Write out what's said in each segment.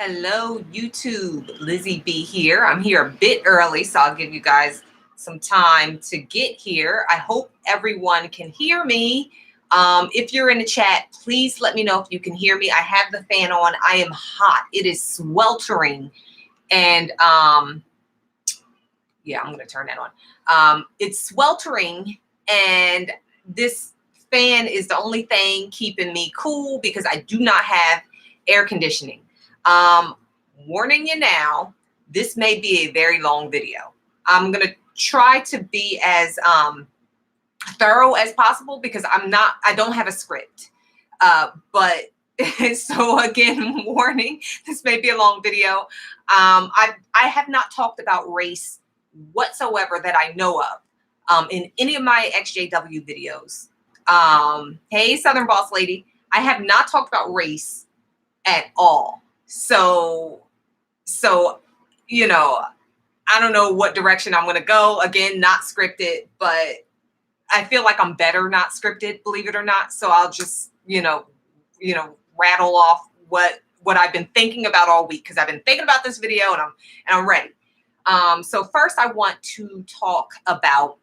Hello, YouTube. Lizzie B here. I'm here a bit early, so I'll give you guys some time to get here. I hope everyone can hear me. If you're in the chat, please let me know if you can hear me. I have the fan on. I am hot. It is sweltering. And yeah, I'm going to turn that on. It's sweltering, and this fan is the only thing keeping me cool because I do not have air conditioning. Warning you now, this may be a very long video. I'm going to try to be as thorough as possible because I don't have a script. But so again, warning, this may be a long video. I have not talked about race whatsoever that I know of in any of my XJW videos. Hey, Southern Boss Lady, I have not talked about race at all. So, you know, I don't know what direction I'm going to go. Again, not scripted, but I feel like I'm better not scripted, believe it or not. So I'll just, rattle off what I've been thinking about all week, because I've been thinking about this video and I'm ready. So first I want to talk about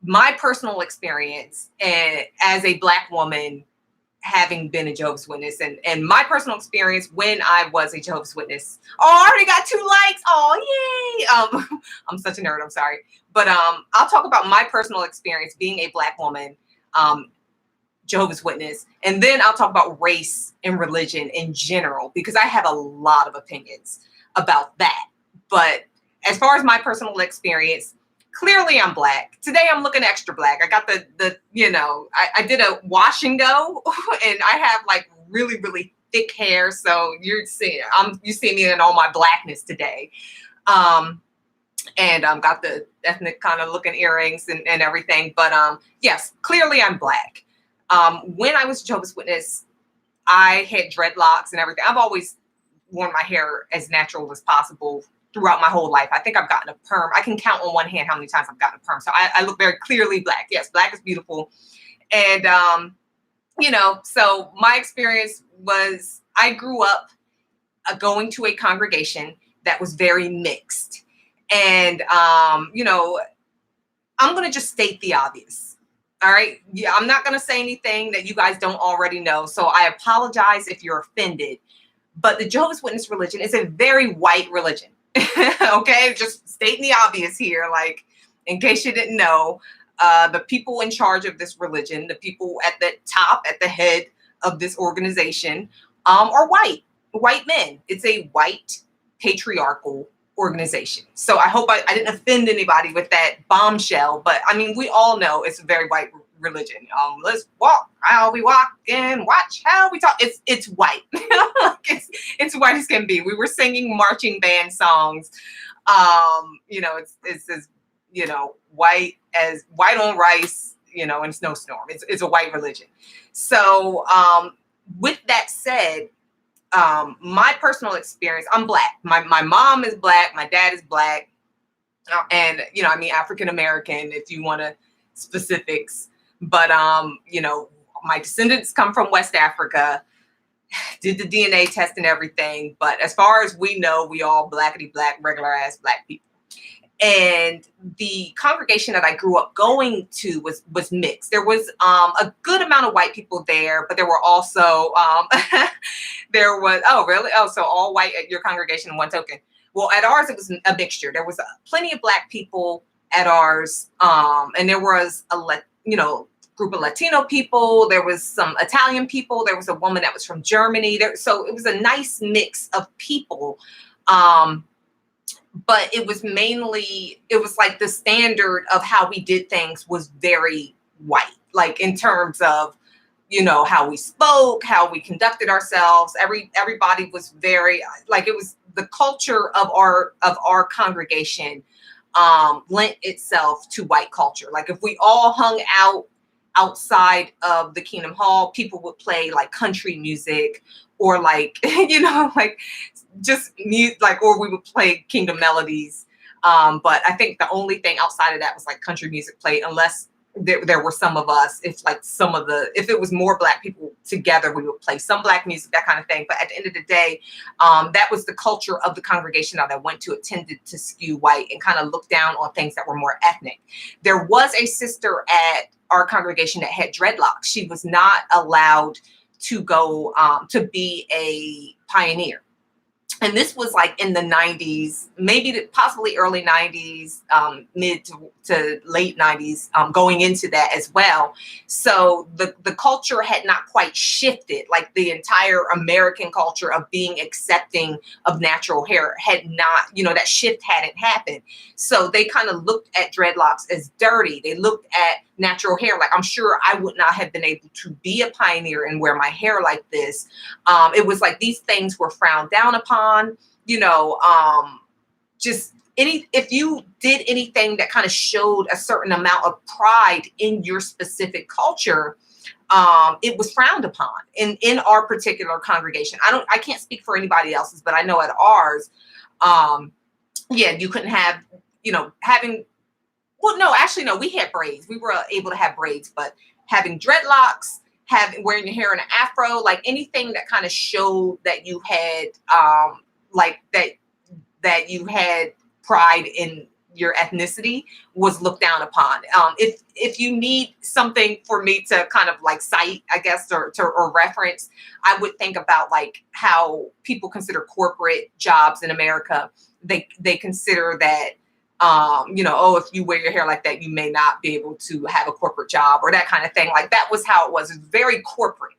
my personal experience as a Black woman having been a Jehovah's Witness, and my personal experience when I was a Jehovah's Witness. Oh, I already got 2 likes. Oh, yay. I'm such a nerd. I'm sorry. But I'll talk about my personal experience being a Black woman, Jehovah's Witness, and then I'll talk about race and religion in general, because I have a lot of opinions about that. But as far as my personal experience, clearly I'm Black. Today I'm looking extra Black. I got I did a wash and go, and I have like really, really thick hair. So you see me in all my Blackness today. And got the ethnic kind of looking earrings and everything. But yes, clearly I'm Black. When I was Jehovah's Witness, I had dreadlocks and everything. I've always worn my hair as natural as possible throughout my whole life. I think I've gotten a perm. I can count on one hand how many times I've gotten a perm. So I look very clearly Black. Yes, Black is beautiful. And, so my experience was I grew up going to a congregation that was very mixed. And, I'm going to just state the obvious. All right. Yeah, I'm not going to say anything that you guys don't already know. So I apologize if you're offended. But the Jehovah's Witness religion is a very white religion. Okay, just stating the obvious here, like in case you didn't know, the people in charge of this religion, the people at the top, at the head of this organization, are white men. It's a white patriarchal organization. So I hope I didn't offend anybody with that bombshell, but I mean, we all know it's a very white religion. Let's walk how we walk and watch how we talk. It's white. it's white as can be. We were singing marching band songs. It's as white on rice, in snowstorm. It's a white religion. So with that said, my personal experience, I'm Black. My mom is Black. My dad is Black. And, African American, if you want to specifics. But, my descendants come from West Africa, did the DNA test and everything. But as far as we know, we all blackity black, regular ass Black people. And the congregation that I grew up going to was mixed. There was a good amount of white people there, but there were also, so all white at your congregation in one token. Well, at ours, it was a mixture. There was plenty of Black people at ours, and there was group of Latino people. There was some Italian people. There was a woman that was from Germany. So it was a nice mix of people. But it was like the standard of how we did things was very white, like in terms of, how we spoke, how we conducted ourselves. Everybody was very, like, it was the culture of our congregation lent itself to white culture. Like if we all hung out outside of the Kingdom Hall, people would play like country music or like, just mute, like, or we would play Kingdom melodies. But I think the only thing outside of that was like country music played, unless there were some of us, if it was more Black people together, we would play some Black music, that kind of thing. But at the end of the day, that was the culture of the congregation that I went to. It tended to skew white and kind of look down on things that were more ethnic. There was a sister at our congregation that had dreadlocks. She was not allowed to go to be a pioneer. And this was like in the 90s, possibly early 90s, mid to late 90s, going into that as well. So the culture had not quite shifted, like the entire American culture of being accepting of natural hair had not, that shift hadn't happened. So they kind of looked at dreadlocks as dirty. They looked at natural hair like, I'm sure I would not have been able to be a pioneer and wear my hair like this. It was like these things were frowned down upon, if you did anything that kind of showed a certain amount of pride in your specific culture, it was frowned upon in our particular congregation. I can't speak for anybody else's, but I know at ours, you couldn't have, no, we had braids. We were able to have braids, but having dreadlocks, wearing your hair in an afro, like anything that kind of showed that you had, that you had pride in your ethnicity was looked down upon. If you need something for me to kind of like cite, I guess, or reference, I would think about like how people consider corporate jobs in America. They consider that, if you wear your hair like that, you may not be able to have a corporate job or that kind of thing. Like that was how it was. It's very corporate.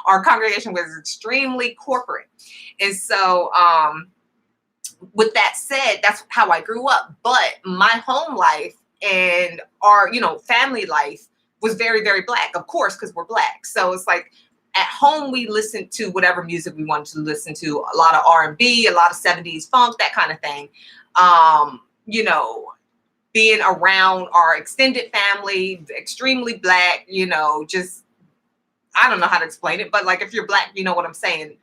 Our congregation was extremely corporate. And so, with that said, that's how I grew up. But my home life and our, family life was very, very Black, of course, because we're Black. So it's like at home, we listened to whatever music we wanted to listen to, a lot of R&B, a lot of 70s funk, that kind of thing. Being around our extended family, extremely Black, just, I don't know how to explain it, but like, if you're Black, you know what I'm saying?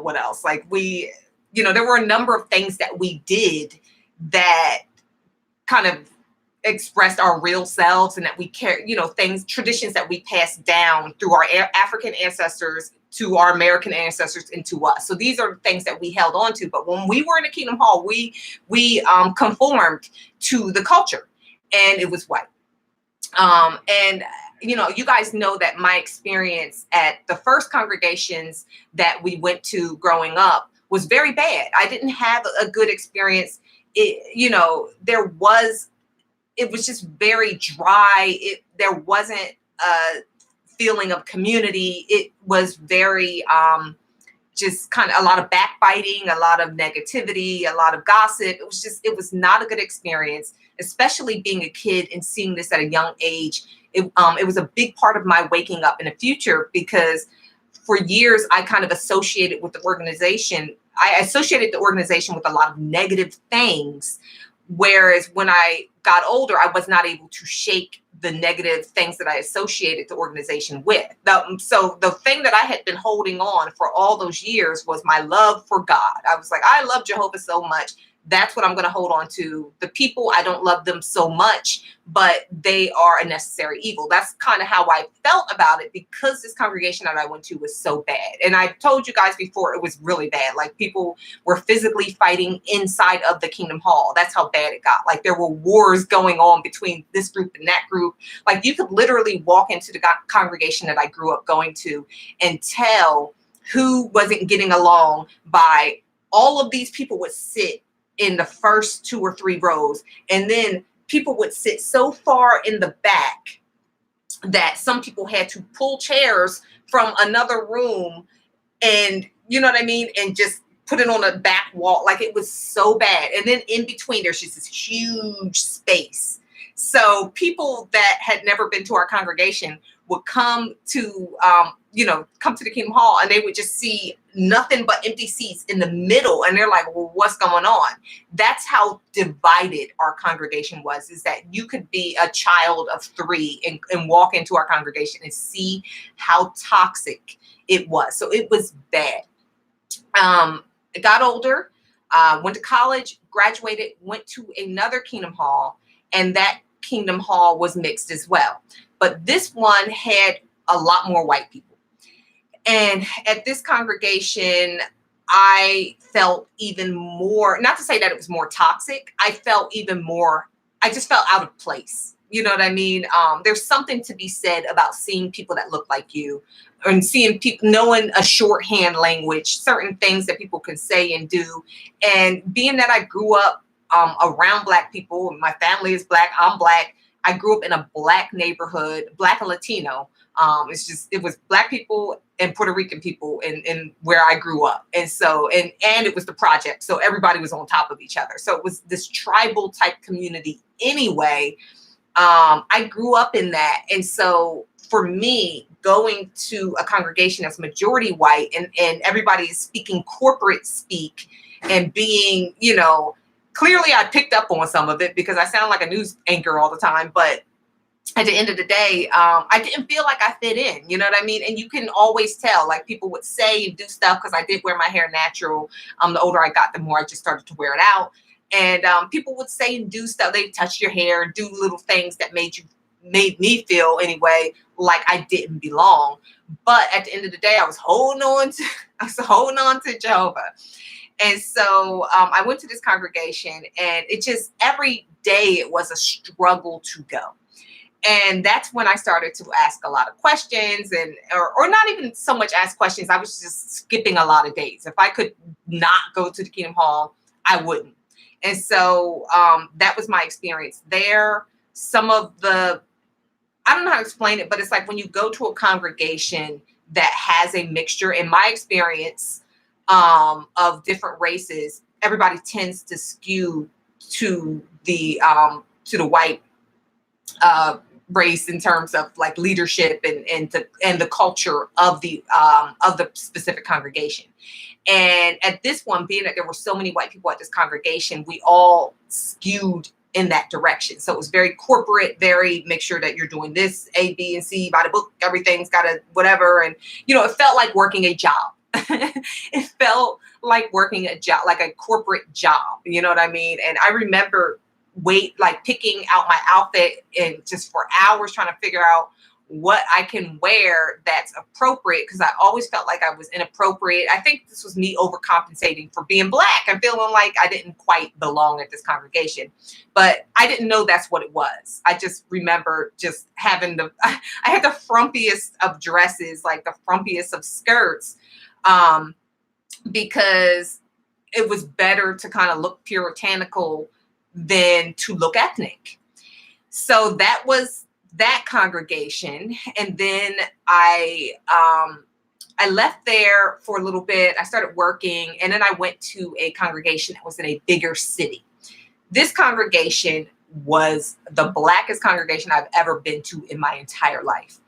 What else? Like there were a number of things that we did that kind of expressed our real selves and that we care, traditions that we passed down through our African ancestors to our American ancestors and to us. So these are things that we held on to. But when we were in the Kingdom Hall, we conformed to the culture, and it was white. You guys know that my experience at the first congregations that we went to growing up was very bad. I didn't have a good experience. It was just very dry. There wasn't a feeling of community. It was very, just kind of a lot of backbiting, a lot of negativity, a lot of gossip. It was not a good experience, especially being a kid and seeing this at a young age. It was a big part of my waking up in the future, because for years I kind of associated with the organization. I associated the organization with a lot of negative things. Whereas when I got older, I was not able to shake the negative things that I associated the organization with. So the thing that I had been holding on for all those years was my love for God. I was like, I love Jehovah so much. That's what I'm going to hold on to. The people, I don't love them so much, but they are a necessary evil. That's kind of how I felt about it, because this congregation that I went to was so bad. And I told you guys before, it was really bad. Like, people were physically fighting inside of the Kingdom Hall. That's how bad it got. Like, there were wars going on between this group and that group. Like, you could literally walk into the congregation that I grew up going to and tell who wasn't getting along by all of these people would sit in the first 2 or 3 rows. And then people would sit so far in the back that some people had to pull chairs from another room and, you know what I mean? And just put it on the back wall. Like, it was so bad. And then in between, there's just this huge space. So people that had never been to our congregation would come to the Kingdom Hall, and they would just see nothing but empty seats in the middle. And they're like, well, what's going on? That's how divided our congregation was, is that you could be a child of 3 and walk into our congregation and see how toxic it was. So it was bad. I got older, went to college, graduated, went to another Kingdom Hall, and that Kingdom Hall was mixed as well. But this one had a lot more white people. And at this congregation, I felt even more, not to say that it was more toxic, I felt even more, I just felt out of place. You know what I mean? There's something to be said about seeing people that look like you and seeing people, knowing a shorthand language, certain things that people can say and do. And being that I grew up around Black people, my family is Black, I'm Black. I grew up in a Black neighborhood, Black and Latino. It was Black people and Puerto Rican people in where I grew up. And so, and it was the project. So everybody was on top of each other. So it was this tribal type community anyway. I grew up in that. And so for me, going to a congregation that's majority white and everybody is speaking corporate speak and being, you know, clearly I picked up on some of it because I sound like a news anchor all the time, but at the end of the day, I didn't feel like I fit in, you know what I mean? And you can always tell, like people would say and do stuff because I did wear my hair natural. The older I got, the more I just started to wear it out. And people would say and do stuff. They'd touch your hair and do little things that made me feel anyway like I didn't belong. But at the end of the day, I was holding on to Jehovah. And so I went to this congregation, and it just every day it was a struggle to go. And that's when I started to ask a lot of questions or not even so much ask questions. I was just skipping a lot of days. If I could not go to the Kingdom Hall, I wouldn't. And so that was my experience there. Some of I don't know how to explain it, but it's like when you go to a congregation that has a mixture, in my experience, of different races, everybody tends to skew to the white race in terms of like leadership and the culture of the specific congregation. And at this one, being that there were so many white people at this congregation, we all skewed in that direction. So it was very corporate, very make sure that you're doing this, A, B, and C by the book. Everything's got a whatever. And, you know, it felt like working a job. It felt like working a job, like a corporate job. You know what I mean? And I remember picking out my outfit and just for hours trying to figure out what I can wear that's appropriate, because I always felt like I was inappropriate. I think this was me overcompensating for being Black and feeling like I didn't quite belong at this congregation. But I didn't know that's what it was. I just remember just having I had the frumpiest of dresses, like the frumpiest of skirts, because it was better to kind of look puritanical than to look ethnic. So that was that congregation. And then I left there for a little bit. I started working, and then I went to a congregation that was in a bigger city. This congregation was the Blackest congregation I've ever been to in my entire life.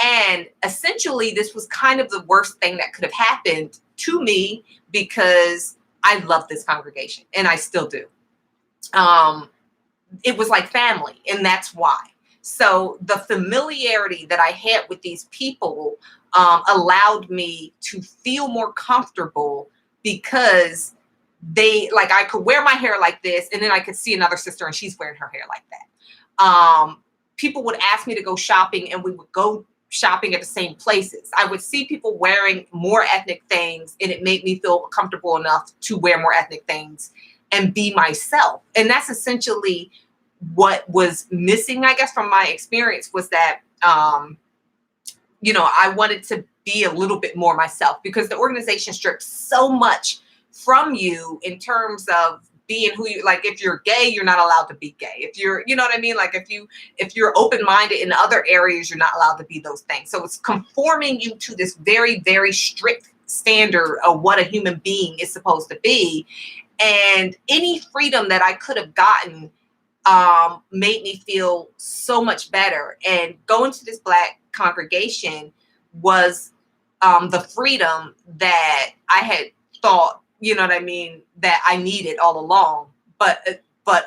And essentially, this was kind of the worst thing that could have happened to me because I love this congregation, and I still do. It was like family, and that's why. So the familiarity that I had with these people allowed me to feel more comfortable because I could wear my hair like this, and then I could see another sister and she's wearing her hair like that. People would ask me to go shopping, and we would go shopping at the same places. I would see people wearing more ethnic things, and it made me feel comfortable enough to wear more ethnic things and be myself. And that's essentially what was missing, I guess, from my experience, was that, I wanted to be a little bit more myself, because the organization strips so much from you in terms of being who you, like, if you're gay, you're not allowed to be gay. If you're, you know what I mean? Like if you're open-minded in other areas, you're not allowed to be those things. So it's conforming you to this very, very strict standard of what a human being is supposed to be. And any freedom that I could have gotten made me feel so much better. And going to this Black congregation was the freedom that I had thought, you know what I mean, that I needed all along. But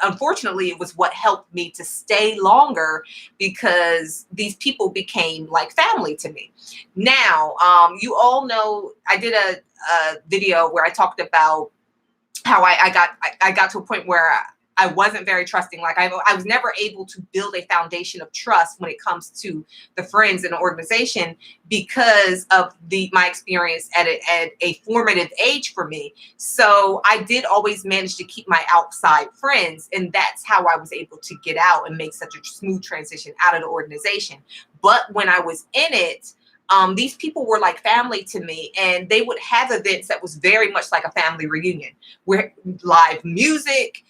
unfortunately, it was what helped me to stay longer, because these people became like family to me. Now, you all know I did a video where I talked about how I got to a point where I wasn't very trusting. Like I was never able to build a foundation of trust when it comes to the friends in an organization because of my experience at a formative age for me. So I did always manage to keep my outside friends, and that's how I was able to get out and make such a smooth transition out of the organization. But when I was in it, these people were like family to me, and they would have events that was very much like a family reunion, where live music,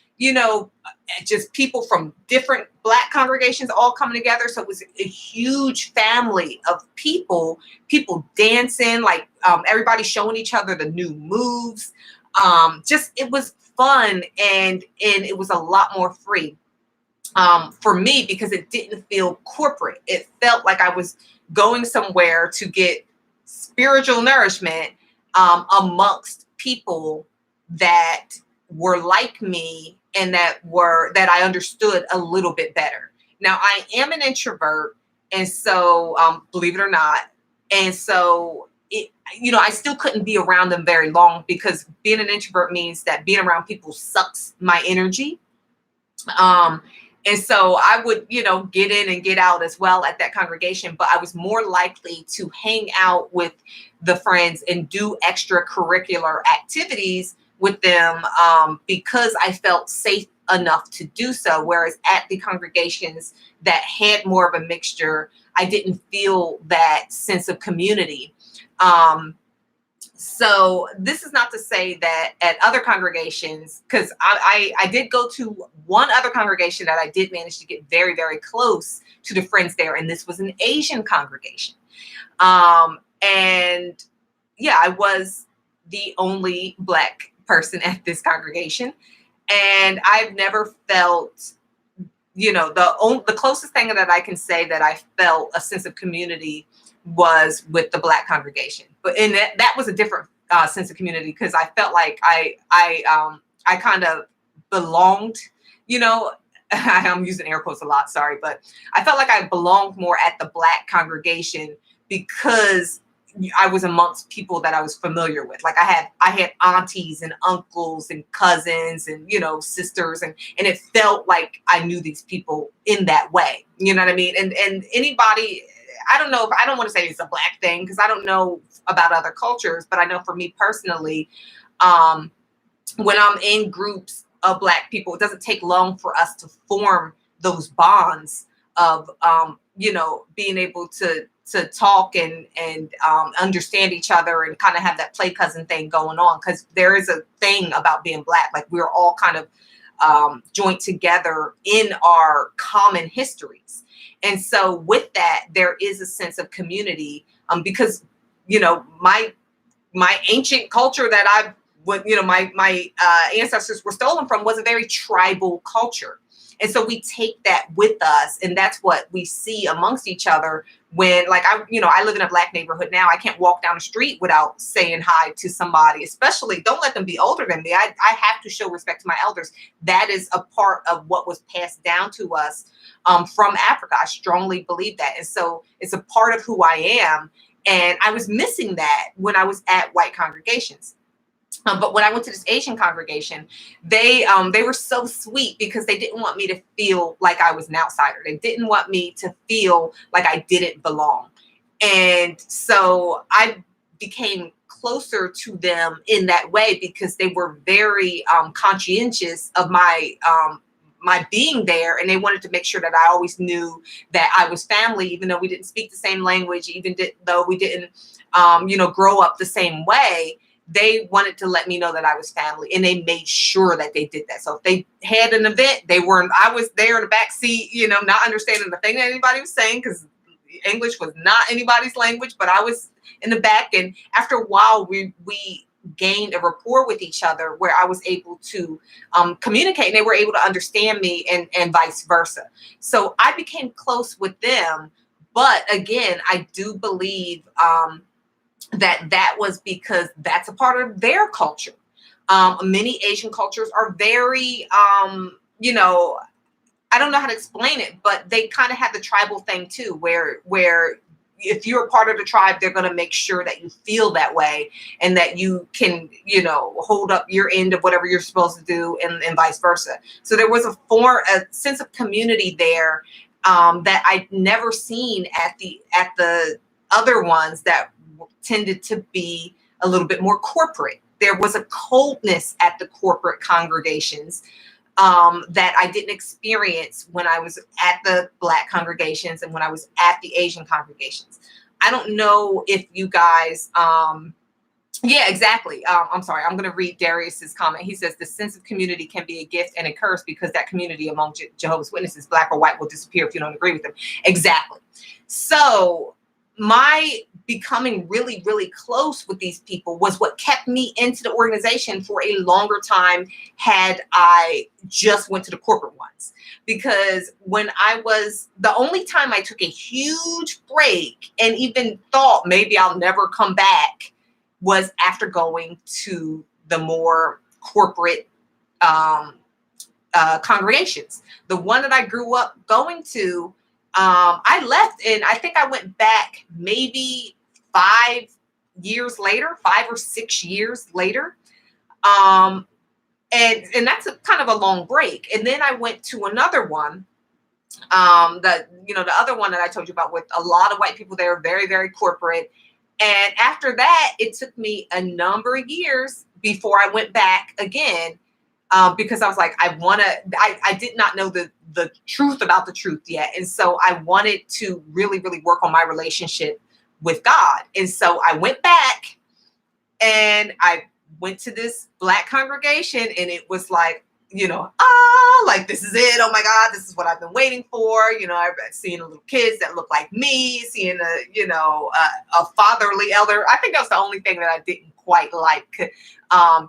just people from different Black congregations all coming together. So it was a huge family of people dancing, like everybody showing each other the new moves. Just it was fun, and it was a lot more free for me because it didn't feel corporate. It felt like I was going somewhere to get spiritual nourishment amongst people that were like me and that I understood a little bit better. Now I am an introvert, and so believe it or not, and so I still couldn't be around them very long because being an introvert means that being around people sucks my energy. And so I would, get in and get out as well at that congregation, but I was more likely to hang out with the friends and do extracurricular activities with them because I felt safe enough to do so. Whereas at the congregations that had more of a mixture, I didn't feel that sense of community. So this is not to say that at other congregations, because I did go to one other congregation that I did manage to get very, very close to the friends there. And this was an Asian congregation. And yeah, I was the only Black person at this congregation. And I've never felt, the closest thing that I can say that I felt a sense of community was with the Black congregation. But in that was a different sense of community because I felt like I kind of belonged, I'm using air quotes a lot, sorry, but I felt like I belonged more at the Black congregation because I was amongst people that I was familiar with. Like I had aunties and uncles and cousins and, sisters, and it felt like I knew these people in that way. You know what I mean? And anybody, I don't want to say it's a Black thing because I don't know about other cultures, but I know for me personally, when I'm in groups of Black people, it doesn't take long for us to form those bonds of, being able to talk and understand each other and kind of have that play cousin thing going on. Because there is a thing about being Black, like we're all kind of joined together in our common histories. And so with that, there is a sense of community because, my ancient culture that my ancestors were stolen from was a very tribal culture. And so we take that with us, and that's what we see amongst each other when, like, I live in a Black neighborhood now. I can't walk down the street without saying hi to somebody, especially don't let them be older than me. I have to show respect to my elders. That is a part of what was passed down to us from Africa. I strongly believe that. And so it's a part of who I am. And I was missing that when I was at white congregations. But when I went to this Asian congregation, they were so sweet because they didn't want me to feel like I was an outsider. They didn't want me to feel like I didn't belong. And so I became closer to them in that way because they were very conscientious of my being there, and they wanted to make sure that I always knew that I was family, even though we didn't speak the same language, though we didn't grow up the same way. They wanted to let me know that I was family, and they made sure that they did that. So if they had an event, I was there in the back seat, not understanding the thing that anybody was saying because English was not anybody's language, but I was in the back. And after a while, we gained a rapport with each other where I was able to communicate, and they were able to understand me, and vice versa. So I became close with them. But again, I do believe that was because that's a part of their culture. Many Asian cultures are very, I don't know how to explain it, but they kind of have the tribal thing too, where if you're a part of the tribe, they're going to make sure that you feel that way and that you can, hold up your end of whatever you're supposed to do, and vice versa. So there was a sense of community there, that I'd never seen at the other ones that tended to be a little bit more corporate. There was a coldness at the corporate congregations, that I didn't experience when I was at the Black congregations and when I was at the Asian congregations. I don't know if you guys, yeah, exactly. I'm sorry. I'm going to read Darius's comment. He says the sense of community can be a gift and a curse, because that community among Jehovah's Witnesses, Black or white, will disappear if you don't agree with them. Exactly. So my becoming really, really close with these people was what kept me into the organization for a longer time had I just went to the corporate ones. Because when the only time I took a huge break and even thought maybe I'll never come back was after going to the more corporate congregations. The one that I grew up going to, I left, and I think I went back maybe 5 or 6 years later. And that's a kind of a long break. And then I went to another one, the other one that I told you about, with a lot of white people there, very, very corporate. And after that, it took me a number of years before I went back again, because I was like, I did not know the truth about the truth yet. And so I wanted to really, really work on my relationship with God. And so I went back and I went to this Black congregation, and it was like, like, this is it. Oh my God, this is what I've been waiting for. I've seen little kids that look like me, seeing a fatherly elder. I think that was the only thing that I didn't quite like,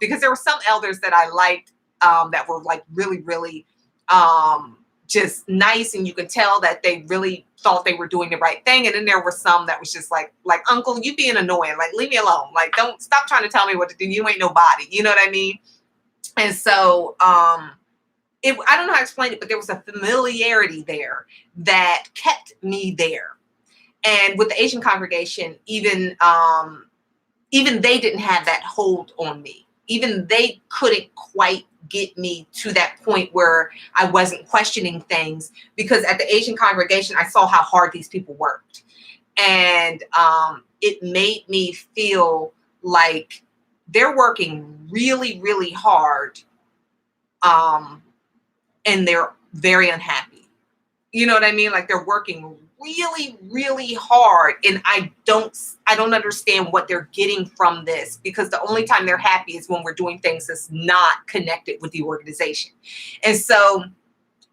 because there were some elders that I liked, that were like really, really, just nice. And you can tell that they really thought they were doing the right thing. And then there were some that was just like, uncle, you being annoying, like, leave me alone. Like, don't stop trying to tell me what to do. You ain't nobody. You know what I mean? And so, I don't know how to explain it, but there was a familiarity there that kept me there. And with the Asian congregation, even they didn't have that hold on me. Even they couldn't quite get me to that point where I wasn't questioning things, because at the Asian congregation, I saw how hard these people worked. And it made me feel like they're working really, really hard, and they're very unhappy. You know what I mean? Like, they're working really, really hard, and I don't understand what they're getting from this, because the only time they're happy is when we're doing things that's not connected with the organization. And so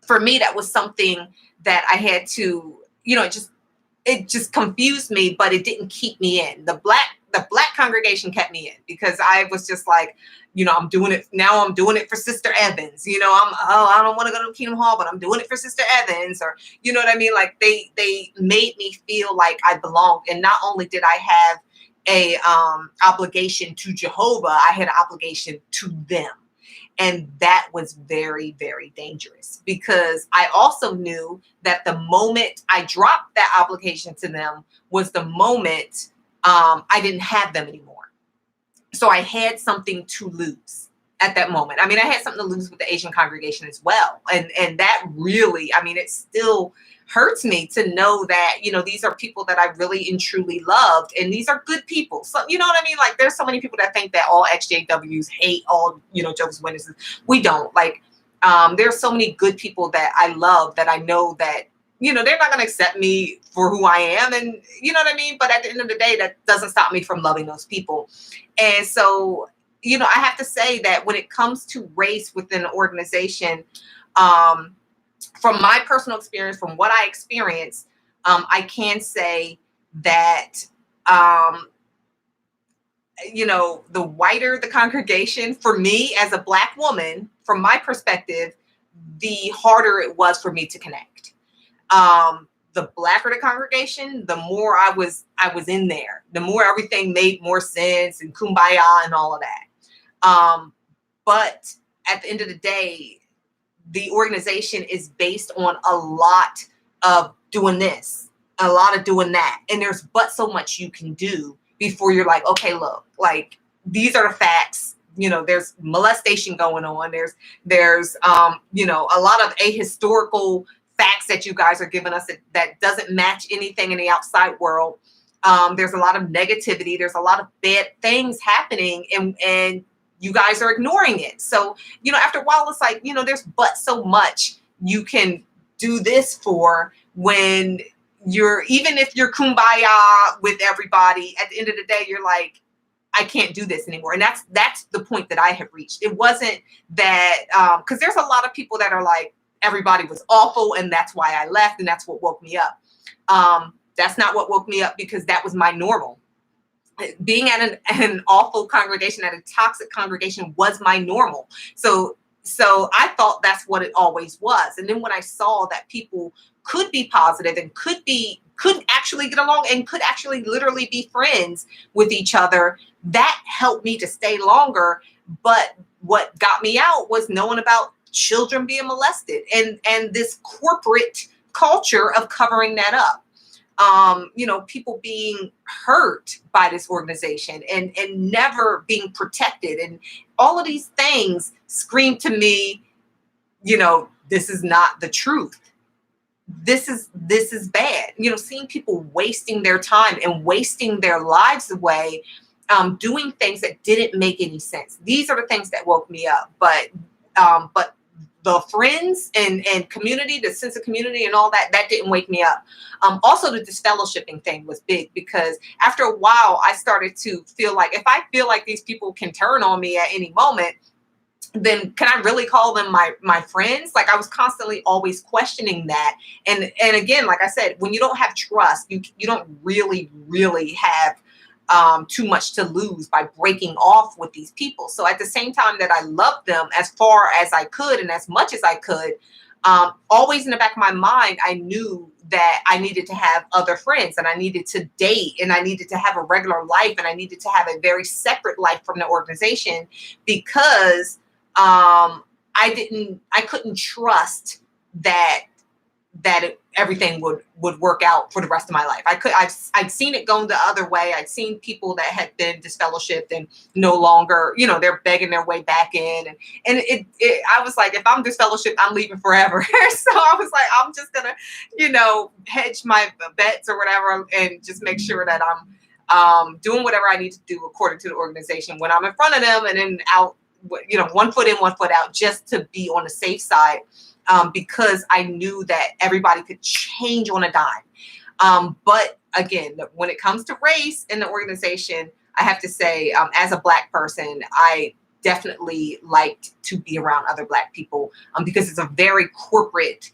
for me, that was something that I had to, it just confused me, but it didn't keep me in. The black congregation kept me in, because I was just like, I'm doing it now. I'm doing it for Sister Evans. I don't want to go to Kingdom Hall, but I'm doing it for Sister Evans, or, you know what I mean? Like, they made me feel like I belonged. And not only did I have a obligation to Jehovah, I had an obligation to them. And that was very, very dangerous, because I also knew that the moment I dropped that obligation to them was the moment I didn't have them anymore. So I had something to lose at that moment. I mean, I had something to lose with the Asian congregation as well. And that really, it still hurts me to know that, these are people that I really and truly loved. And these are good people. So, you know what I mean? Like, there's so many people that think that all XJWs hate all, Jehovah's Witnesses. We don't. Like, there's so many good people that I love, that I know that, they're not going to accept me for who I am. And you know what I mean? But at the end of the day, that doesn't stop me from loving those people. And so, I have to say that when it comes to race within an organization, from my personal experience, from what I experienced, I can say that, the whiter the congregation, for me as a Black woman, from my perspective, the harder it was for me to connect. The blacker the congregation, the more I was in there, the more everything made more sense, and kumbaya and all of that. But at the end of the day, the organization is based on a lot of doing this. a lot of doing that. And there's but so much you can do before you're like, okay, look, like these are the facts. You know, there's molestation going on. There's you know, a lot of ahistorical facts that you guys are giving us that doesn't match anything in the outside world. There's a lot of negativity. There's a lot of bad things happening, and you guys are ignoring it. So, you know, after a while, it's like, you know, there's but so much you can do this for when you're, even if you're kumbaya with everybody, at the end of the day, you're like, I can't do this anymore. And that's the point that I have reached. It wasn't that, because there's a lot of people that are like, everybody was awful and that's why I left and that's what woke me up. That's not what woke me up, because that was my normal. Being at an awful congregation, at a toxic congregation, was my normal. So I thought that's what it always was. And then when I saw that people could be positive and could actually get along and could actually literally be friends with each other, that helped me to stay longer. But what got me out was knowing about children being molested and this corporate culture of covering that up. You know, people being hurt by this organization and never being protected, and all of these things scream to me, you know, this is not the truth. This is bad. You know, seeing people wasting their time and wasting their lives away, doing things that didn't make any sense. These are the things that woke me up. But the friends and community, the sense of community and all that didn't wake me up. Also, the disfellowshipping thing was big, because after a while, I started to feel like, if I feel like these people can turn on me at any moment, then can I really call them my friends? Like, I was constantly always questioning that. And again, like I said, when you don't have trust, you don't really have too much to lose by breaking off with these people. So at the same time that I loved them as far as I could and as much as I could, always in the back of my mind, I knew that I needed to have other friends, and I needed to date, and I needed to have a regular life, and I needed to have a very separate life from the organization, because I couldn't trust that everything would work out for the rest of my life. I'd seen it going the other way. I'd seen people that had been disfellowshipped and no longer, you know, they're begging their way back in. And I was like, if I'm disfellowshipped, I'm leaving forever. So I was like, I'm just gonna, you know, hedge my bets or whatever, and just make sure that I'm doing whatever I need to do according to the organization when I'm in front of them, and then out, you know, 1 foot in, 1 foot out, just to be on the safe side. Because I knew that everybody could change on a dime. But again, when it comes to race in the organization, I have to say, as a Black person, I definitely liked to be around other Black people, because it's a very corporate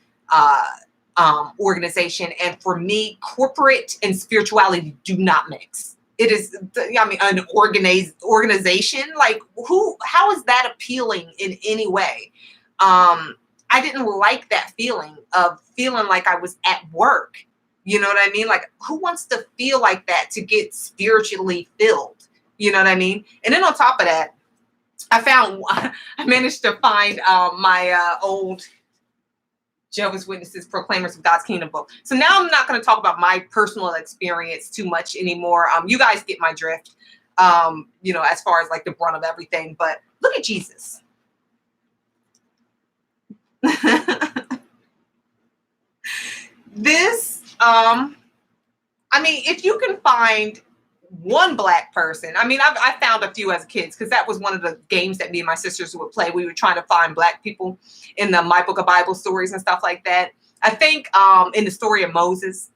organization. And for me, corporate and spirituality do not mix. It is, I mean, an organization, like how is that appealing in any way? I didn't like that feeling of feeling like I was at work. You know what I mean? Like, who wants to feel like that to get spiritually filled? You know what I mean? And then on top of that, I managed to find my old Jehovah's Witnesses Proclaimers of God's Kingdom book. So now I'm not going to talk about my personal experience too much anymore. You guys get my drift, you know, as far as like the brunt of everything. But look at Jesus. This, I mean, if you can find one Black person, I mean, I found a few as kids, because that was one of the games that me and my sisters would play. We were trying to find Black people in the My Book of Bible stories and stuff like that. I think in the story of Moses,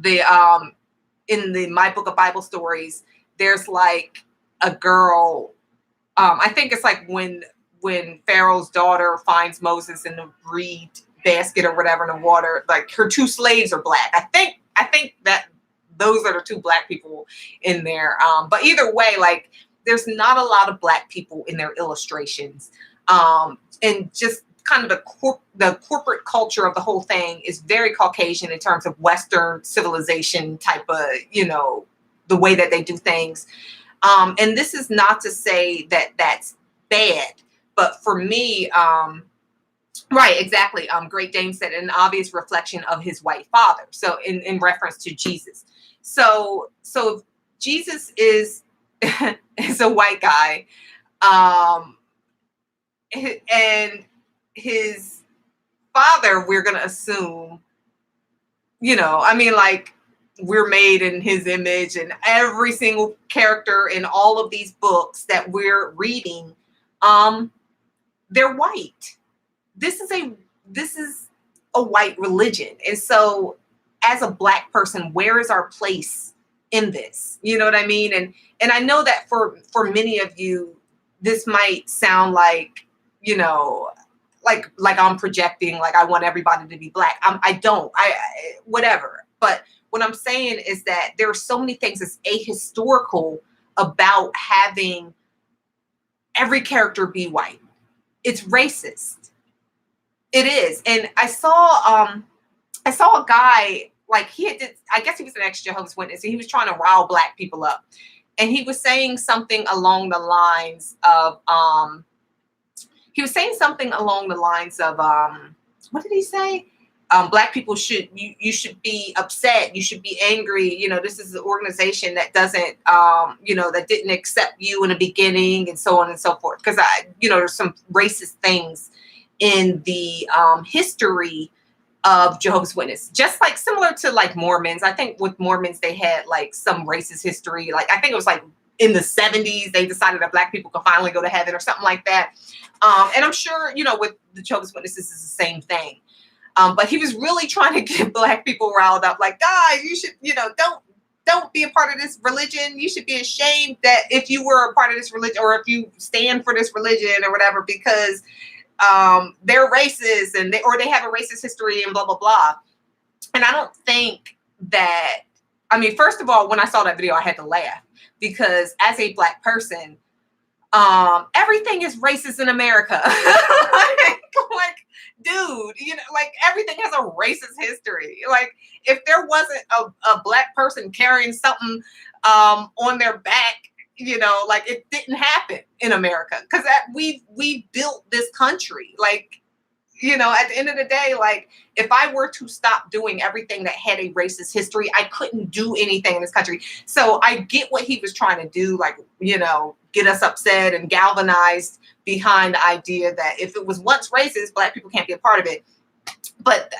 in the My Book of Bible stories, there's like a girl. I think it's like when Pharaoh's daughter finds Moses in the reed basket or whatever in the water, like her 2 slaves are Black. I think that those are the 2 Black people in there. But either way, like, there's not a lot of Black people in their illustrations. And just kind of the corporate culture of the whole thing is very Caucasian in terms of Western civilization type of, you know, the way that they do things. And this is not to say that that's bad. But for me, Right, exactly. Great Dane said an obvious reflection of his white father. So in reference to Jesus. So Jesus is is a white guy, um, and his father, we're gonna assume, I mean, like, we're made in his image, and every single character in all of these books that we're reading, um, they're white. This is a white religion. And so as a black person, where is our place in this? You know what I mean? And I know that for many of you, this might sound like, you know, like I'm projecting, like I want everybody to be black. I don't. Whatever. But what I'm saying is that there are so many things that's ahistorical about having every character be white. It's racist. It is. And I saw a guy, like, I guess he was an ex-Jehovah's Witness, and he was trying to rile black people up. And he was saying something along the lines of what did he say? Black people you should be upset, you should be angry. This is an organization that doesn't that didn't accept you in the beginning, and so on and so forth. Because there's some racist things in the history of Jehovah's Witness, just like similar to like Mormons. I think with Mormons they had like some racist history. Like I think it was like in the 70s they decided that black people could finally go to heaven or something like that. And I'm sure with the Jehovah's Witnesses is the same thing. But he was really trying to get black people riled up. Like, guys, you should don't be a part of this religion. You should be ashamed that if you were a part of this religion, or if you stand for this religion or whatever, because they're racist and they have a racist history and blah, blah, blah. And I don't think that, first of all, when I saw that video, I had to laugh because as a black person, everything is racist in America. like, dude, like everything has a racist history. Like if there wasn't a black person carrying something on their back, like it didn't happen in America because we built this country. Like, at the end of the day, like if I were to stop doing everything that had a racist history, I couldn't do anything in this country. So I get what he was trying to do, like, get us upset and galvanized behind the idea that if it was once racist, black people can't be a part of it. But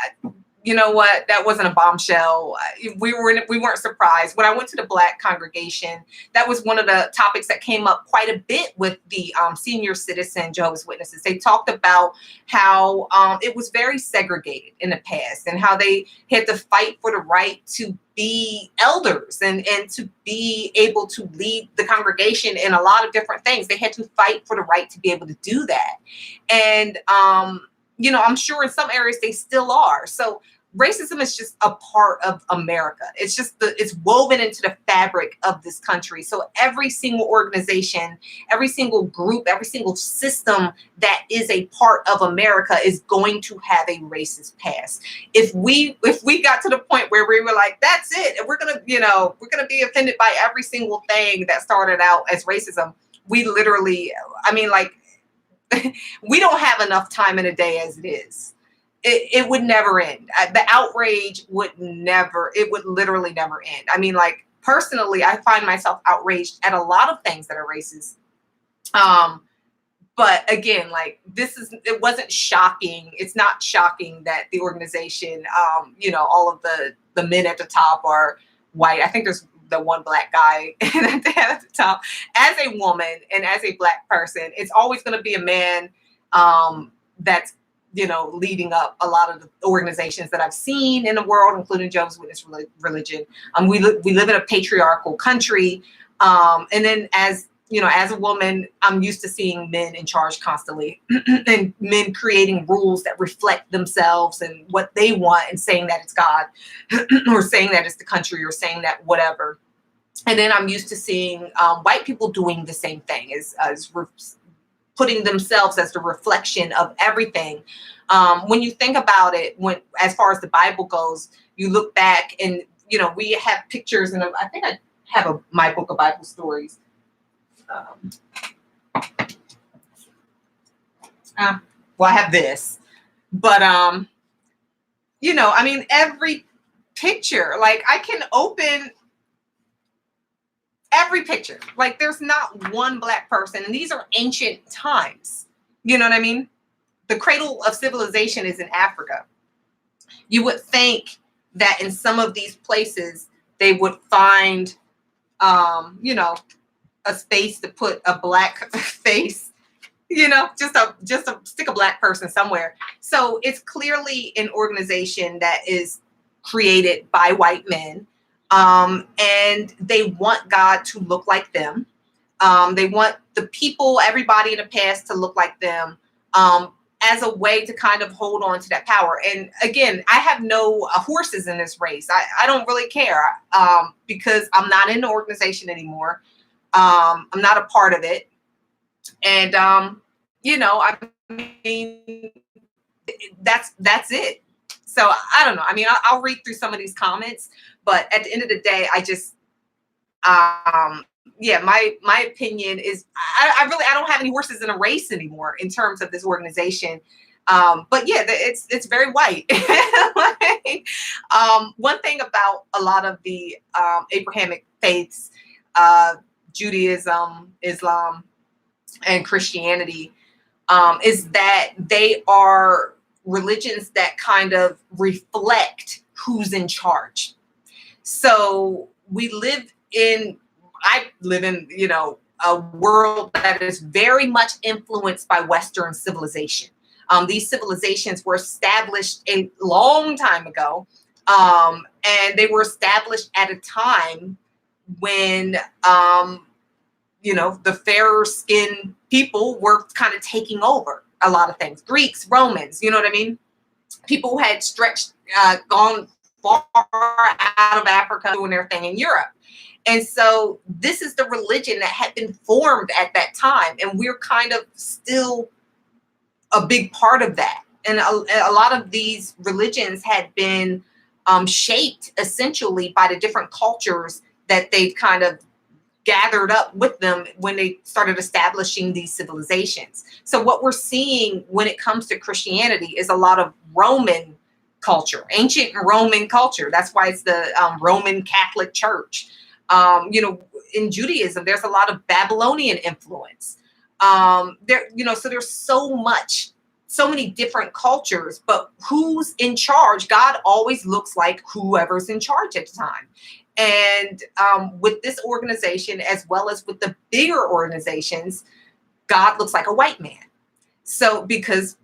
you know what? That wasn't a bombshell. We weren't surprised. When I went to the black congregation, that was one of the topics that came up quite a bit with the senior citizen Jehovah's Witnesses. They talked about how it was very segregated in the past and how they had to fight for the right to be elders and to be able to lead the congregation in a lot of different things. They had to fight for the right to be able to do that. And I'm sure in some areas they still are. So racism is just a part of America. It's just it's woven into the fabric of this country. So every single organization, every single group, every single system that is a part of America is going to have a racist past. If we got to the point where we were like, that's it, and we're gonna be offended by every single thing that started out as racism, we literally, we don't have enough time in a day as it is. It would never end. The outrage would literally never end. Like personally, I find myself outraged at a lot of things that are racist. But again, like it wasn't shocking. It's not shocking that the organization, all of the men at the top are white. I think there's the one black guy at the top. As a woman and as a black person, it's always going to be a man that's leading up a lot of the organizations that I've seen in the world, including Jehovah's Witness religion. We live in a patriarchal country, and then as a woman, I'm used to seeing men in charge constantly, and men creating rules that reflect themselves and what they want, and saying that it's God, or saying that it's the country, or saying that whatever. And then I'm used to seeing white people doing the same thing, as putting themselves as the reflection of everything. When you think about it, as far as the Bible goes, you look back and, we have pictures, and I think I have my book of Bible stories. Well, I have this. But I mean, every picture, like I can open every picture. Like there's not one black person, and these are ancient times. You know what I mean? The cradle of civilization is in Africa. You would think that in some of these places they would find, a space to put a black face, just a stick a black person somewhere. So it's clearly an organization that is created by white men, and they want God to look like them. They want the people, everybody in the past, to look like them, as a way to kind of hold on to that power. And again, I have no horses in this race. I don't really care, because I'm not in the organization anymore. I'm not a part of it. And, I mean, that's it. So I don't know. I mean, I'll read through some of these comments, but at the end of the day, I just, yeah, my opinion is I don't have any horses in a race anymore in terms of this organization. But yeah, it's very white. Like, one thing about a lot of the Abrahamic faiths, Judaism, Islam, and Christianity, is that they are religions that kind of reflect who's in charge. So I live in, a world that is very much influenced by Western civilization. These civilizations were established a long time ago, and they were established at a time when, the fairer skinned people were kind of taking over a lot of things. Greeks, Romans, you know what I mean? People who had gone far out of Africa doing their thing in Europe. And so this is the religion that had been formed at that time. And we're kind of still a big part of that. And a lot of these religions had been shaped essentially by the different cultures that they've kind of gathered up with them when they started establishing these civilizations. So what we're seeing when it comes to Christianity is a lot of Roman culture, ancient Roman culture. That's why it's the Roman Catholic Church. In Judaism, there's a lot of Babylonian influence. So there's so many different cultures, but who's in charge? God always looks like whoever's in charge at the time. And with this organization, as well as with the bigger organizations, God looks like a white man. So because,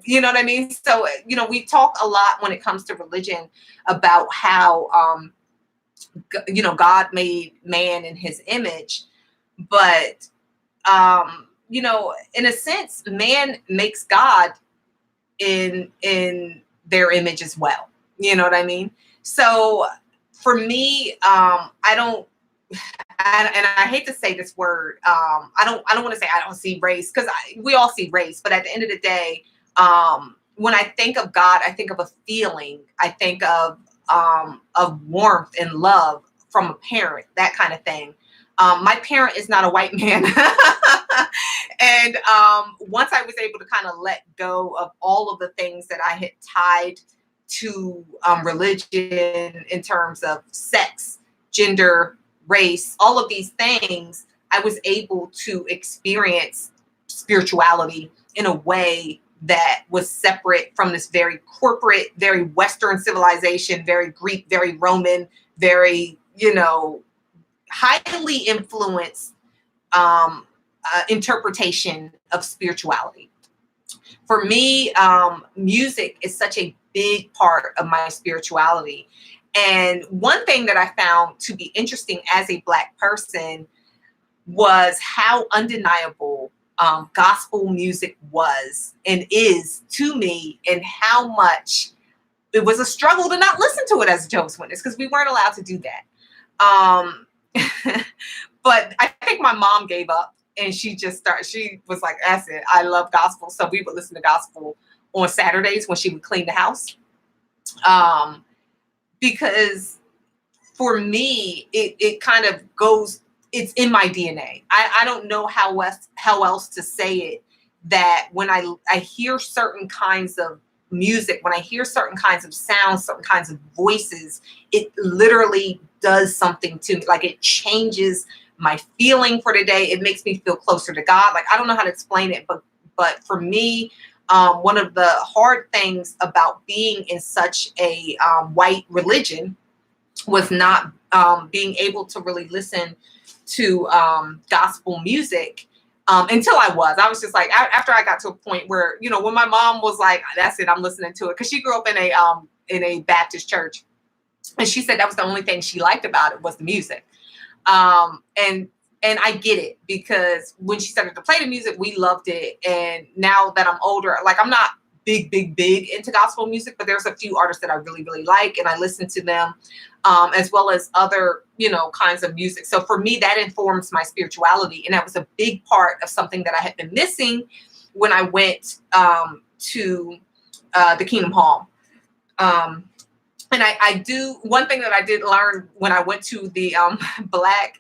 you know what I mean? So, we talk a lot when it comes to religion about how, God made man in his image. But, in a sense, man makes God in their image as well. You know what I mean? So for me, I don't, and I hate to say this word, I don't want to say I don't see race, because we all see race, but at the end of the day, when I think of God, I think of a feeling. I think of warmth and love from a parent, that kind of thing. My parent is not a white man. And once I was able to kind of let go of all of the things that I had tied to religion in terms of sex, gender, race, all of these things, I was able to experience spirituality in a way that was separate from this very corporate, very Western civilization, very Greek, very Roman, very, highly influenced interpretation of spirituality. For me, music is such a big part of my spirituality. And one thing that I found to be interesting as a Black person was how undeniable gospel music was and is to me, and how much it was a struggle to not listen to it as a Jehovah's Witness, because we weren't allowed to do that. But I think my mom gave up, and she was like, that's it, I love gospel. So we would listen to gospel on Saturdays when she would clean the house. Because for me, it kind of goes, it's in my DNA. I don't know how else to say it, that when I hear certain kinds of music, when I hear certain kinds of sounds, certain kinds of voices, it literally does something to me. Like it changes my feeling for the day. It makes me feel closer to God. Like I don't know how to explain it, but for me, one of the hard things about being in such a white religion was not being able to really listen to gospel music until I was just like, after I got to a point where, you know, when my mom was like, that's it, I'm listening to it. Cause she grew up in a Baptist church. And she said that was the only thing she liked about it was the music. And I get it, because when she started to play the music, we loved it. And now that I'm older, like I'm not big into gospel music, but there's a few artists that I really, really like, and I listen to them, as well as other, you know, kinds of music. So for me, that informs my spirituality. And that was a big part of something that I had been missing when I went to the Kingdom Hall. And I do, one thing that I did learn when I went to the Black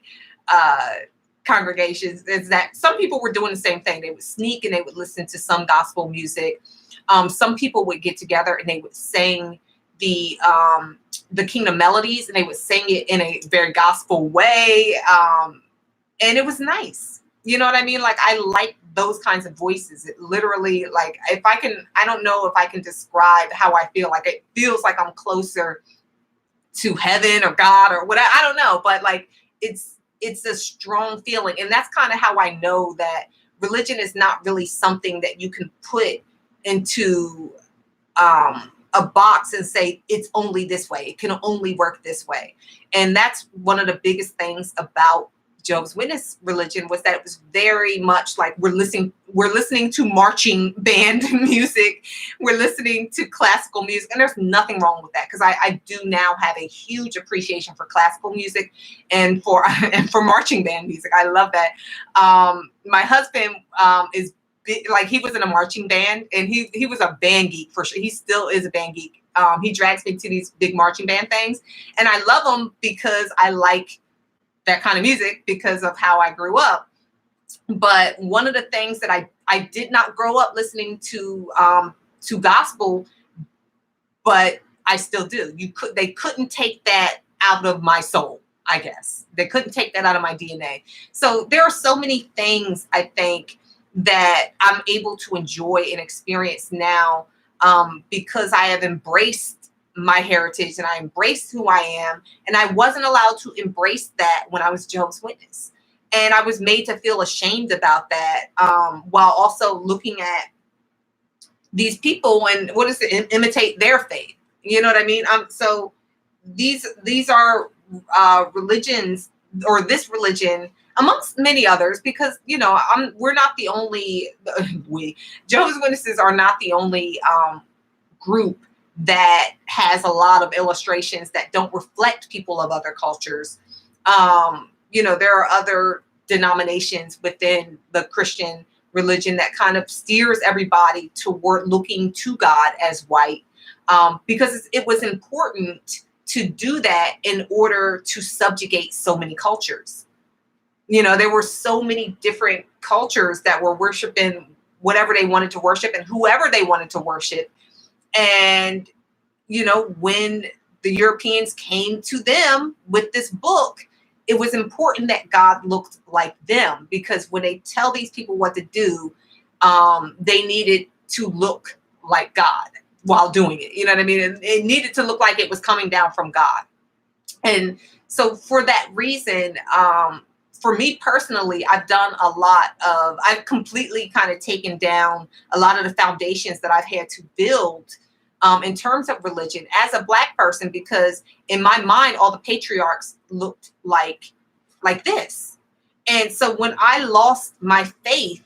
congregations is that some people were doing the same thing. They would sneak and they would listen to some gospel music. Some people would get together and they would sing the kingdom melodies, and they would sing it in a very gospel way. And it was nice. You know what I mean? Like I like those kinds of voices. It literally, like, I don't know if I can describe how I feel. Like it feels like I'm closer to heaven or God or whatever. I don't know, but like it's a strong feeling. And that's kind of how I know that religion is not really something that you can put into a box and say it's only this way. It can only work this way. And that's one of the biggest things about Jehovah's Witness religion, was that it was very much like we're listening to marching band music, we're listening to classical music, and there's nothing wrong with that, because I do now have a huge appreciation for classical music and for marching band music. I love that. My husband is like, he was in a marching band, and he was a band geek for sure. He still is a band geek. He drags me to these big marching band things, and I love them because I like that kind of music because of how I grew up. But one of the things that I did not grow up listening to gospel, but I still do. They couldn't take that out of my soul, I guess. They couldn't take that out of my DNA. So there are so many things, I think, that I'm able to enjoy and experience now, because I have embraced my heritage and I embraced who I am. And I wasn't allowed to embrace that when I was Jehovah's Witness. And I was made to feel ashamed about that, while also looking at these people and imitate their faith. You know what I mean? So these are religions, or this religion, amongst many others, because, you know, we're not the only, Jehovah's Witnesses are not the only group that has a lot of illustrations that don't reflect people of other cultures. You know, there are other denominations within the Christian religion that kind of steers everybody toward looking to God as white, because it was important to do that in order to subjugate so many cultures. You know, there were so many different cultures that were worshiping whatever they wanted to worship and whoever they wanted to worship. And, you know, when the Europeans came to them with this book, it was important that God looked like them, because when they tell these people what to do, they needed to look like God while doing it. You know what I mean? It needed to look like it was coming down from God. And so for that reason, for me personally, I've completely kind of taken down a lot of the foundations that I've had to build in terms of religion as a Black person, because in my mind, all the patriarchs looked like this. And so when I lost my faith,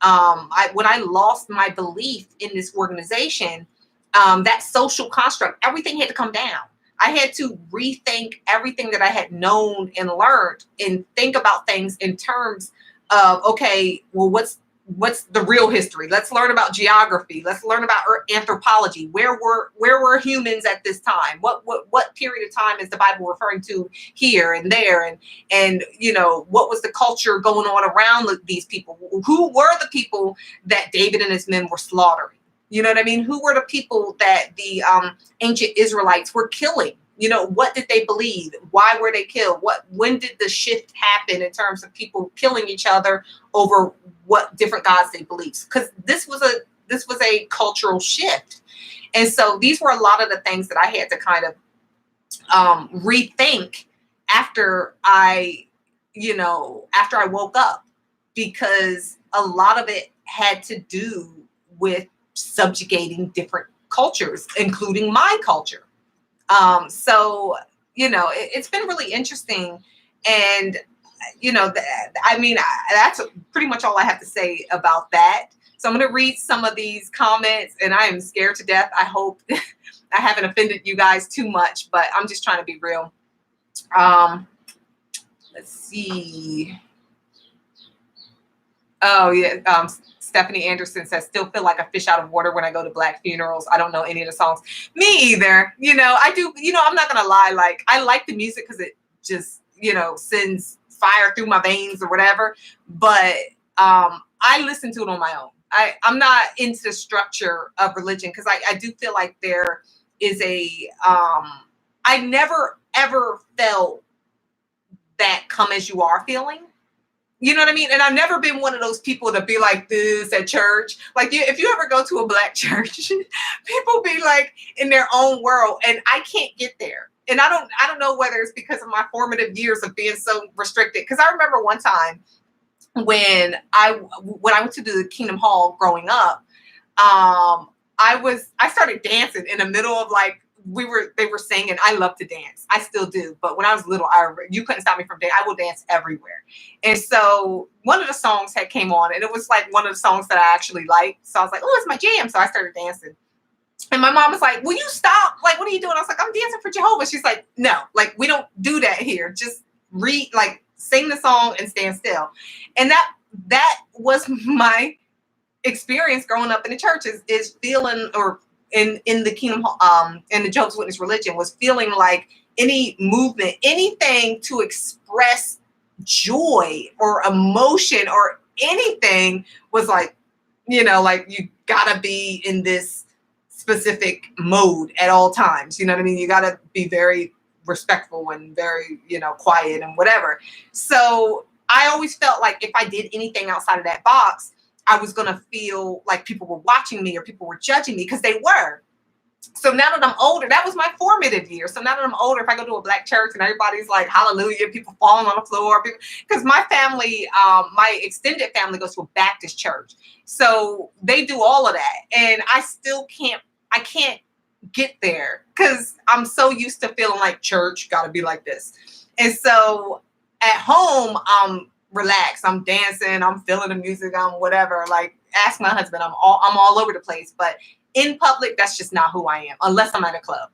when I lost my belief in this organization, that social construct, everything had to come down. I had to rethink everything that I had known and learned, and think about things in terms of, okay, well, what's the real history. Let's learn about geography. Let's learn about anthropology. Where were humans at this time? What period of time is the Bible referring to here and there? And what was the culture going on around these people? Who were the people that David and his men were slaughtering? You know what I mean? Who were the people that the ancient Israelites were killing? What did they believe? Why were they killed? When did the shift happen in terms of people killing each other over what different gods they believed? Because this was a cultural shift. And so these were a lot of the things that I had to kind of rethink after I woke up, because a lot of it had to do with subjugating different cultures, including my culture. So, it's been really interesting. And, that's pretty much all I have to say about that. So I'm going to read some of these comments, and I am scared to death. I hope I haven't offended you guys too much, but I'm just trying to be real. Let's see. Oh, yeah. Stephanie Anderson says, still feel like a fish out of water when I go to Black funerals. I don't know any of the songs. Me either. I do. I'm not going to lie. Like, I like the music because it just, sends fire through my veins or whatever. But I listen to it on my own. I'm not into the structure of religion, because I do feel like there is I never, ever felt that come as you are feeling. You know what I mean? And I've never been one of those people to be like this at church. Like, if you ever go to a Black church, people be like in their own world, and I can't get there. And I don't know whether it's because of my formative years of being so restricted. Because I remember one time when I went to the Kingdom Hall growing up, I started dancing in the middle of, like, they were singing. I love to dance. I still do. But when I was little, you couldn't stop me from dancing. I will dance everywhere. And so one of the songs had came on, and it was like one of the songs that I actually liked. So I was like, oh, it's my jam. So I started dancing. And my mom was like, will you stop? Like, what are you doing? I was like, I'm dancing for Jehovah. She's like, no, like, we don't do that here. Just sing the song and stand still. And that was my experience growing up in the church, is feeling, or in the Kingdom, in the Jehovah's Witness religion, was feeling like any movement, anything to express joy or emotion or anything was like, like, you gotta be in this specific mode at all times. You know what I mean? You gotta be very respectful and very, quiet and whatever. So I always felt like if I did anything outside of that box, I was going to feel like people were watching me or people were judging me, because they were. So now that I'm older, that was my formative year. So now that I'm older, if I go to a Black church and everybody's like, hallelujah, people falling on the floor, because my family, my extended family goes to a Baptist church. So they do all of that. And I can't get there, because I'm so used to feeling like church got to be like this. And so at home, I'm relaxed. I'm dancing. I'm feeling the music. I'm whatever. Like, ask my husband. I'm all over the place. But in public, that's just not who I am, unless I'm at a club.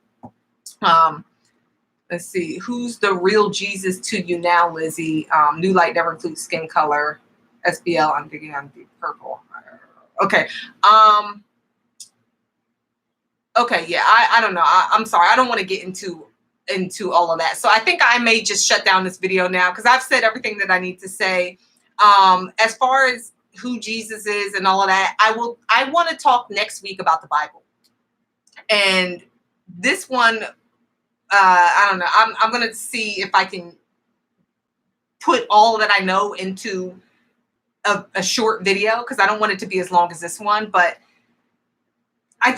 Let's see. Who's the real Jesus to you now, Lizzie? New light never includes skin color. SBL. I'm digging on deep purple. Okay. Okay. Yeah. I don't know. I'm sorry. I don't want to get into all of that. So I think I may just shut down this video now, because I've said everything that I need to say. As far as who Jesus is and all of that, I want to talk next week about the Bible. And this one, I don't know. I'm going to see if I can put all that I know into a short video, because I don't want it to be as long as this one. But I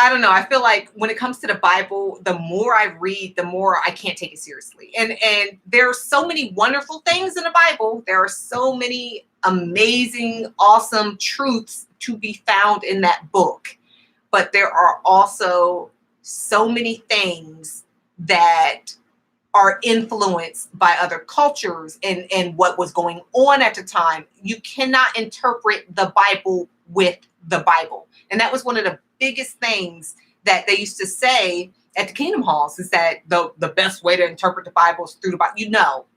don't know. I feel like when it comes to the Bible, the more I read, the more I can't take it seriously. And there are so many wonderful things in the Bible. There are so many amazing, awesome truths to be found in that book. But there are also so many things that are influenced by other cultures and what was going on at the time. You cannot interpret the Bible with the Bible. And that was one of the biggest things that they used to say at the Kingdom Halls, is that the best way to interpret the Bible is through the Bible.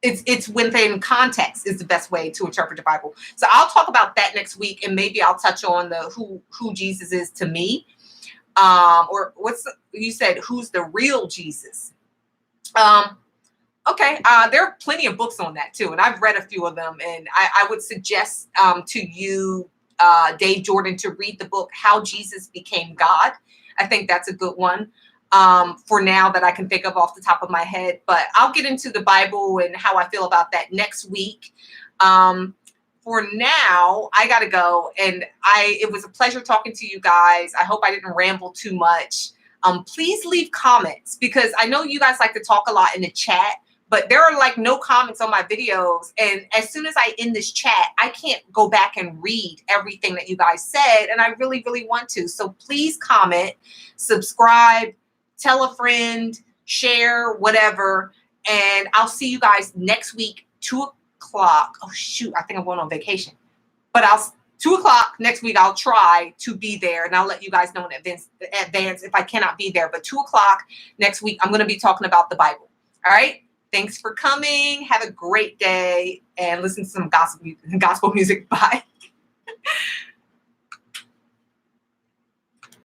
it's within context is the best way to interpret the Bible. So I'll talk about that next week, and maybe I'll touch on the who Jesus is to me. Or you said, who's the real Jesus? Okay, there are plenty of books on that too, and I've read a few of them, and I would suggest to you, Dave Jordan, to read the book How Jesus Became God. I think that's a good one for now that I can think of off the top of my head, but I'll get into the Bible and how I feel about that next week. For now, I gotta go, and it was a pleasure talking to you guys. I hope I didn't ramble too much. Please leave comments, because I know you guys like to talk a lot in the chat, but there are like no comments on my videos. And as soon as I end this chat, I can't go back and read everything that you guys said. And I really, really want to. So please comment, subscribe, tell a friend, share, whatever. And I'll see you guys next week, 2 o'clock. Oh, shoot. I think I'm going on vacation. But 2 o'clock next week, I'll try to be there, and I'll let you guys know in advance if I cannot be there. But 2 o'clock next week, I'm going to be talking about the Bible. All right. Thanks for coming. Have a great day, and listen to some gospel music. Bye.